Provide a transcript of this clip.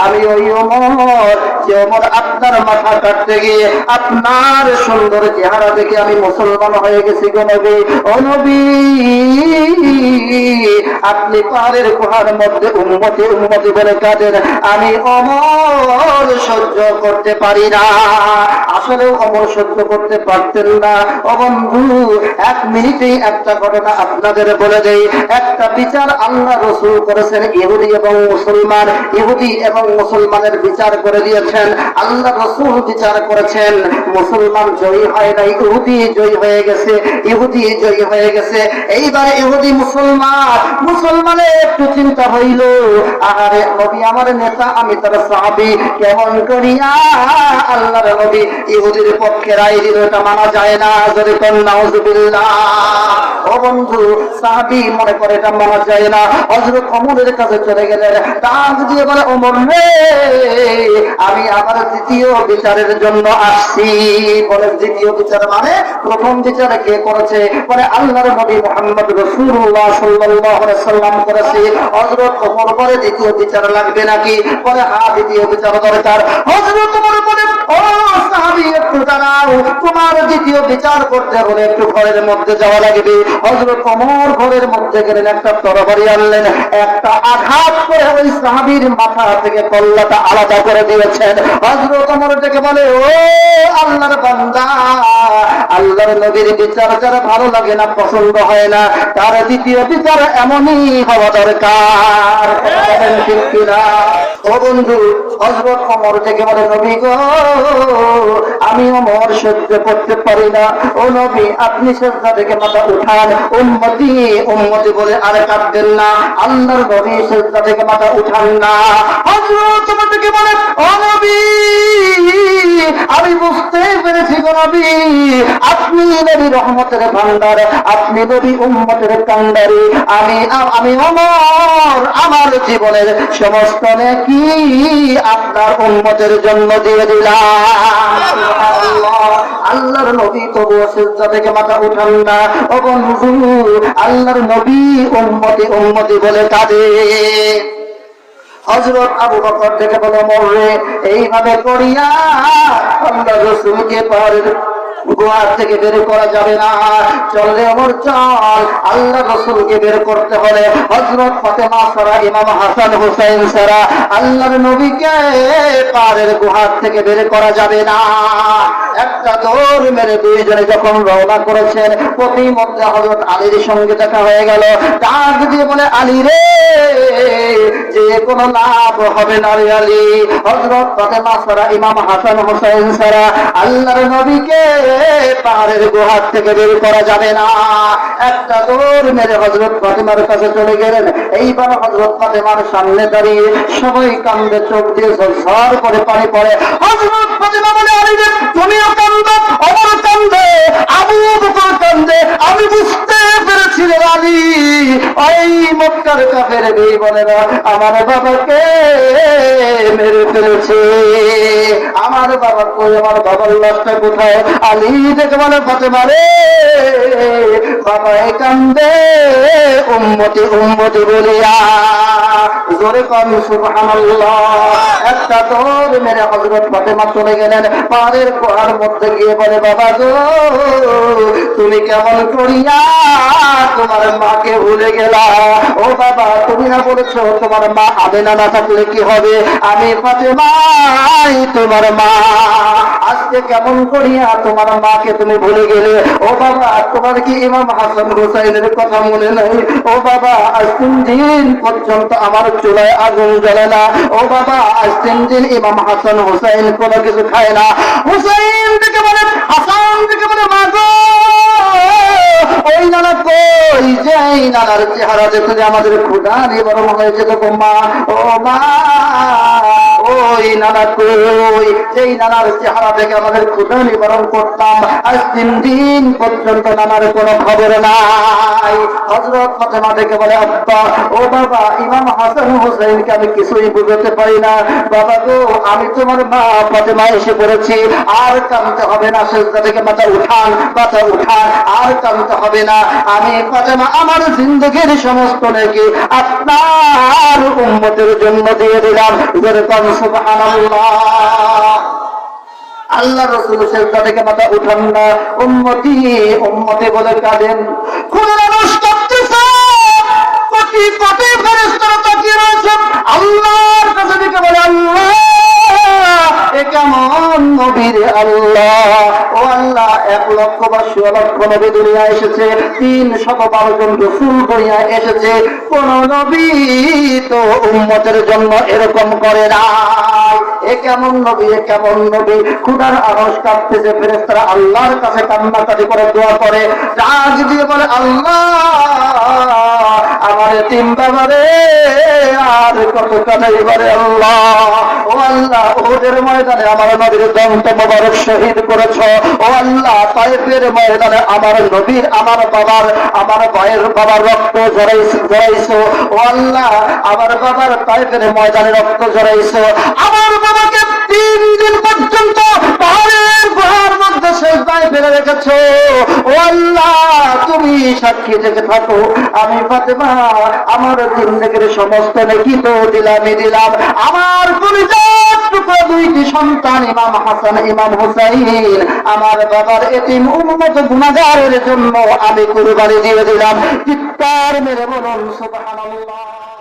আমি ওই ওমর যে ওমর আপনার মাথা কাটতে গিয়ে আপনার সুন্দর চেহারা দেখে আমি মুসলমান হয়ে গেছি গো নবী। ও নবী, আপনি পাহাড়ের গুহার মধ্যে উম্মতি উম্মতি বলে কাঁদেন, আমি ওমর সহ্য করতে পারি না। আসলে ওমর সহ্য করতে পারতেন না। ও বন্ধু, এক মিনিটেই একটা ঘটনা আপনাদের বলে দেই। একটা বিচার আল্লাহ রাসূল করেছেন ইহুদি এবং মুসলমান, ইহুদি এবং মুসলমানের বিচার করে দিয়েছেন। আল্লাহ রাসূল বিচার করেছেন, মুসলমান জয়ী হয় নাই, ইহুদি জয়ী হয়ে গেছে, ইহুদি জয়ী হয়ে গেছে। এইবারে ইহুদি মুসলমানের একটু চিন্তা হইল, আরে নবী আমার নেতা, আমি তার সাহাবী, কেমন করিয়া আল্লাহর নবী ইহুদির পক্ষে রায় দিল, এটা মানা যায় না। যদি কোন নাউজুবিল্লাহ। ও বন্ধু, সাহাবী মনে করে এটা মানা যায় না। হযরত ওমরের কাছে চলে গেলেন, ডাক দিয়ে বলে, ওমর রে, আমি আবার দ্বিতীয় বিচারের জন্য আসছি। বলে দ্বিতীয় বিচার মানে? প্রথম বিচার কে করেছে? বলে আল্লাহর নবী মুহাম্মদ রাসূলুল্লাহ সাল্লাল্লাহু আলাইহি সাল্লাম করেছে। হযরত ওমর বলে, দ্বিতীয় বিচার লাগবে নাকি? বলে হ্যাঁ, দ্বিতীয় বিচার দরকার। হযরত ওমর বলে, ও সাহাবী, একটু দাঁড়াও, তোমার দ্বিতীয় বিচার করতে হলে একটু ঘরের মধ্যে যাওয়া লাগবে। হযরত ওমর ঘরের মধ্যে গেলেন, একটা তরবারি আনলেন, একটা আঘাত করে ওই সাহাবীর মাথা থেকে কল্লাটা আলাদা করে দিয়েছেন। হযরত ওমর ডেকে বলে, ও আল্লাহর বান্দা, আল্লাহর নবীর বিচার যারা ভালো লাগে না, পছন্দ হয় না, তার দ্বিতীয় বিচার এমনই হওয়া দরকার। ঠিক কিনা? ও বন্ধু, হযরত ওমর ডেকে বলে, নবী গো, আমি ওমর সহ্য করতে পারি না। ও নবী, আপনি সিজদা থেকে মাথা উঠান। উম্মতি উম্মতি বলে আর কাঁদবেন না। আল্লাহর নবী সিজদা থেকে মাথা উঠান না। হযরত ওমর ডেকে বলে, ও নবী, আমি বুঝতে পেরেছি গো নবী, আপনি নবী রহমতের ভান্ডার, আপনি নবী উম্মতের কান্ডারি। আমি ওমর আমার জীবনের সমস্ত নেকি আপনার উম্মতের জন্য দিয়ে দিলাম। আল্লাহর নবী তবুও সিজদা থেকে মাথা উঠান না। ও বন্ধু, আল্লাহর নবী উম্মতি উম্মতি বলে কাঁদে। হযরত আবু বকর থেকে বলে, মররে, এইভাবে করিয়া আল্লাহ রাসূলকে পাহাড়ের গুহার থেকে বের করা যাবে না। চল রে ওমর, চল, আল্লাহ রাসূলকে বের করতে হলে হযরত ফাতেমা ছাড়া, ইমাম হাসান হুসাইন ছাড়া আল্লাহর নবীকে পাহাড়ের গুহার থেকে বের করা যাবে না। একটা দৌড় মেরে দুইজনে যখন রওনা করেছেন, প্রতিমধ্যে হযরত আলীর সঙ্গে দেখা হয়ে গেল। ডাক দিয়ে বলে, আলী রে, যে কোনো লাভ হবে না রে আলী। হযরত ফাতেমা ছাড়া, ইমাম হাসান হুসাইন ছাড়া আল্লাহর নবীকে পাহাড়ের গুহার থেকে বের করা যাবে না। একটা দৌড় মেরে হযরত ফাতেমার কাছে চলে গেলেন। এইবার হযরত ফাতেমার সামনে দাঁড়িয়ে সবাই কান্দে, চোখ দিয়ে ঝরঝর করে পানি পড়ে। হযরত ফাতেমা বলে, আলী রে, তুমিও কান্দো, ওমর কান্দে, আবু বকর কান্দে। আমি বুঝতে পেরেছি রে আলী, ওই মক্কার কাফের বেঈমানেরা আমার বাবাকে মেরে ফেলেছে। আমার বাবা কই? আমার বাবার লাশটা কোথায়? আলী দেখে বলে, ফাতেমা রে, বাবা কান্দে উম্মতি উম্মতি বলিয়া। জোরে কম সুবহানাল্লাহ। একটা দৌড় মেরে হযরত ফাতেমা চলে গেলেন পাহাড়ের গুহার মধ্যে গিয়ে বলে, বাবা গো, তুমি কেমন করিয়া তোমার মাকে ভুলে গেলা? ও বাবা, তুমি না বলেছো তোমার মা আমেনা না থাকলে কি হবে? আমি ফাতেমাই তোমার মা। আজকে কেমন করিয়া তোমার মাকে তুমি ভুলে গেলে? ও বাবা, তোমার কি ইমাম হাসান হুসাইনের কথা মনে নাই? ও বাবা, আজ 3 দিন পর্যন্ত আমার চুলায় আগুন জ্বলে না। ও বাবা, আজ 3 দিন ইমাম হাসান হুসাইন কোনো কিছু খায় না। হুসাইন থেকে বলে, হাসান থেকে বলে, মা গো, ওই নানা কই? যে এই নানার চেহারা দেখলে আমাদের ক্ষুধা নিবারণ হয়েছে তো মা। ও মা, ও কই নানা কই, যেই নানার চেহারা থেকে আমাদের ক্ষুধা নিবারণ করতাম, আজ 3 দিন পর্যন্ত নানার কোনো খবর নাই। হযরত ফাতেমা থেকে বলে, আব্বা ও বাবা, ইমাম হাসান হুসাইনকে আমি কিছুই বুঝতে পারি না। বাবা গো, আমি তোমার মা ফাতেমা এসে পড়েছি, আর কাঁদতে হবে না, সেজদা থেকে মাথা উঠান, মাথা উঠান, আর কাঁদতে হবে না। আমি ফাতেমা আমার জিন্দগির সমস্ত নেকি আপনার উম্মতের জন্য দিয়ে দিলাম। যেরকম সুবহানাল্লাহ। আল্লাহ রাসূল সেজদা থেকে মাথা উঠান না, উম্মতি উম্মতি বলে কাঁদেন। কোন মানুষ কাঁদতেছে, কোটি কোটি ফেরেশতারা তাকিয়ে রয়েছে আল্লাহর কাছে, দিকে বলে আল্লাহ এ কেমন নবী রে আল্লাহ। ও আল্লাহ, 1,00,000 নবী দুনিয়া এসেছে, 312 জন রাসূল দুনিয়া এসেছে, কোন নবী তো উম্মতের জন্য এরকম করে না। এ কেমন নবী, এ কেমন নবী। ক্ষুধার আরশ কাঁপতেছে, ফেরেশতারা আল্লাহর কাছে কান্নাকাটি করে দোয়া করে, ডাক দিয়ে বলে আল্লাহ আমার তিন বাবারে আর কত কাটাইবারে আল্লাহ। ও আল্লাহ, ওদের ময়দানে আমার নবীর দন্ত মোবারক শহীদ করেছ। ও আল্লাহ, তায়েফের ময়দানে আমার নবীর, আমার ভাইয়ের বাবার রক্ত জড়াইছো। ও আল্লাহ, আমার বাবার তায়েফের ময়দানে রক্ত জড়াইছো। আমার বাবাকে 3 দিন পর্যন্ত পাহাড়ের গুহার মধ্যে সেজদায় ফেলে রেখেছো। ও আল্লাহ, তুমি সাক্ষী থেকে থাকো, আমি ফাতেমা আমার জিন্দেগির সমস্ত নেকি তো দিলামই দিলাম। আমার কলিজার টুকরো 2টি সন্তান, ইমাম হাসান ইমাম হুসাইন, আমার বাবার এতিম উম্মত গুনাহগারের জন্য আমি কুরবানি দিয়ে দিলাম। চিৎকার মেরে বলুন সুবহানাল্লাহ।